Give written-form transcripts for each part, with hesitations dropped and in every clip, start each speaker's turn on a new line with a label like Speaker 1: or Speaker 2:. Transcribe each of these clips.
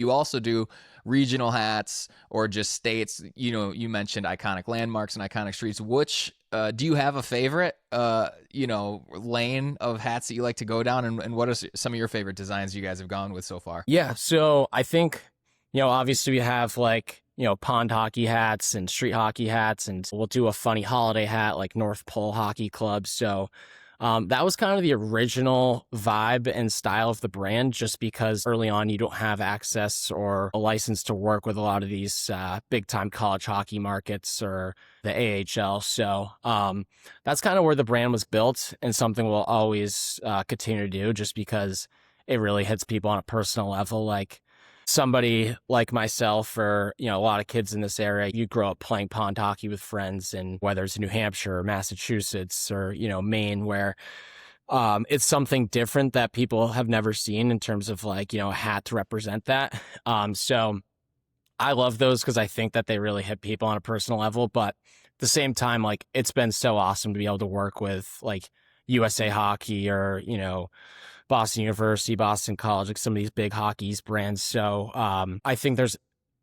Speaker 1: You also do regional hats or just states. You mentioned iconic landmarks and iconic streets. Which do you have a favorite, lane of hats that you like to go down? And what are some of your favorite designs you guys have gone with so far?
Speaker 2: Yeah, so I think, obviously we have like, pond hockey hats and street hockey hats, and we'll do a funny holiday hat like North Pole Hockey Club. So that was kind of the original vibe and style of the brand, just because early on you don't have access or a license to work with a lot of these big time college hockey markets or the AHL. So that's kind of where the brand was built, and something we'll always continue to do, just because it really hits people on a personal level. Like somebody like myself, or a lot of kids in this area, you grow up playing pond hockey with friends, and whether it's New Hampshire or Massachusetts or Maine, where it's something different that people have never seen in terms of like a hat to represent that. So I love those because I think that they really hit people on a personal level. But at the same time, like, it's been so awesome to be able to work with like USA Hockey or Boston University, Boston College, like some of these big hockey's brands. So I think there's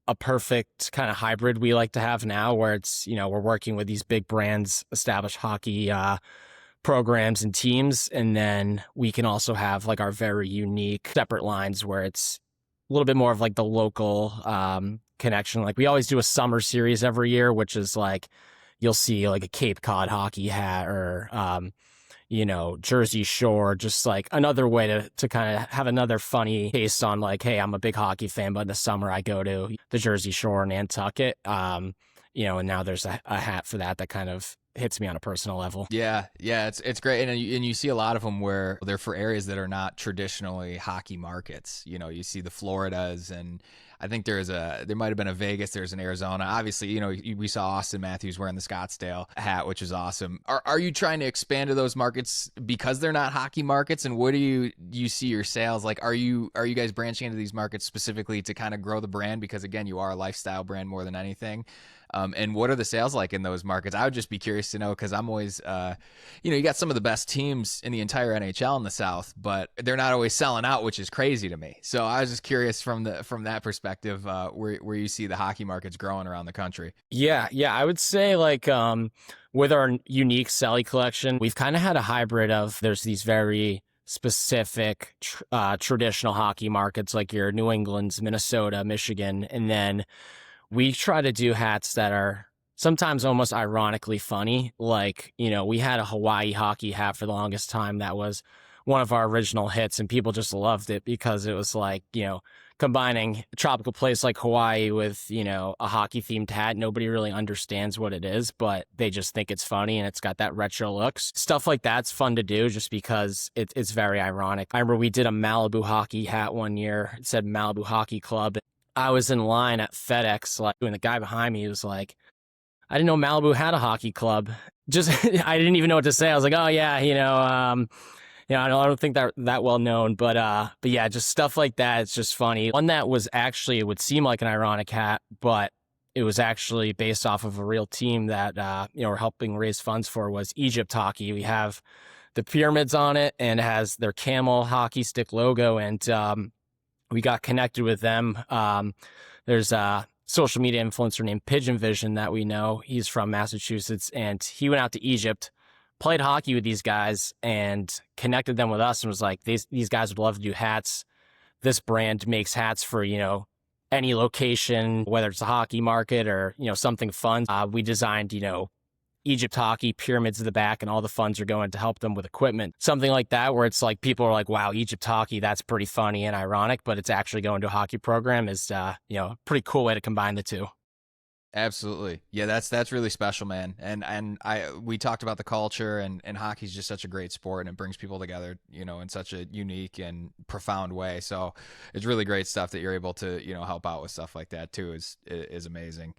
Speaker 2: a perfect kind of hybrid we like to have now, where it's, we're working with these big brands, established hockey programs and teams. And then we can also have like our very unique separate lines where it's a little bit more of like the local connection. Like we always do a summer series every year, which is like, you'll see like a Cape Cod hockey hat or, Jersey Shore, just like another way to kind of have another funny taste on like, hey, I'm a big hockey fan, but in the summer I go to the Jersey Shore in Nantucket. And now there's a hat for that kind of hits me on a personal level.
Speaker 1: Yeah, it's great, and you see a lot of them where they're for areas that are not traditionally hockey markets. You see the Floridas, and I think there might have been a Vegas, there's an Arizona. Obviously, we saw Austin Matthews wearing the Scottsdale hat, which is awesome. Are you trying to expand to those markets because they're not hockey markets? And what do you see your sales like? Are you guys branching into these markets specifically to kind of grow the brand? Because again, you are a lifestyle brand more than anything. And what are the sales like in those markets? I would just be curious to know, because I'm always, you got some of the best teams in the entire NHL in the South, but they're not always selling out, which is crazy to me. So I was just curious from that perspective, where you see the hockey markets growing around the country.
Speaker 2: Yeah, I would say like with our unique Celly collection, we've kind of had a hybrid of, there's these very specific traditional hockey markets like your New England's, Minnesota, Michigan, and then we try to do hats that are sometimes almost ironically funny. Like, we had a Hawaii hockey hat for the longest time that was one of our original hits, and people just loved it because it was like, combining a tropical place like Hawaii with, a hockey themed hat. Nobody really understands what it is, but they just think it's funny and it's got that retro looks. Stuff like that's fun to do just because it's very ironic. I remember we did a Malibu hockey hat one year. It said Malibu Hockey Club. I was in line at FedEx, like, and the guy behind me was like, I didn't know Malibu had a hockey club. Just, I didn't even know what to say. I was like, oh yeah, I don't think that well known, but yeah, just stuff like that. It's just funny. One that was actually, it would seem like an ironic hat, but it was actually based off of a real team that, we're helping raise funds for, was Egypt Hockey. We have the pyramids on it, and it has their camel hockey stick logo, and we got connected with them. There's a social media influencer named Pigeon Vision that we know. He's from Massachusetts, and he went out to Egypt, played hockey with these guys, and connected them with us, and was like, these guys would love to do hats. This brand makes hats for, any location, whether it's a hockey market or, something fun. We designed, Egypt Hockey, pyramids in the back, and all the funds are going to help them with equipment. Something like that, where it's like people are like, wow, Egypt Hockey, that's pretty funny and ironic, but it's actually going to a hockey program, is, pretty cool way to combine the two.
Speaker 1: Absolutely. Yeah, that's really special, man. And we talked about the culture, and hockey's just such a great sport, and it brings people together, in such a unique and profound way. So it's really great stuff that you're able to, help out with stuff like that too, is amazing.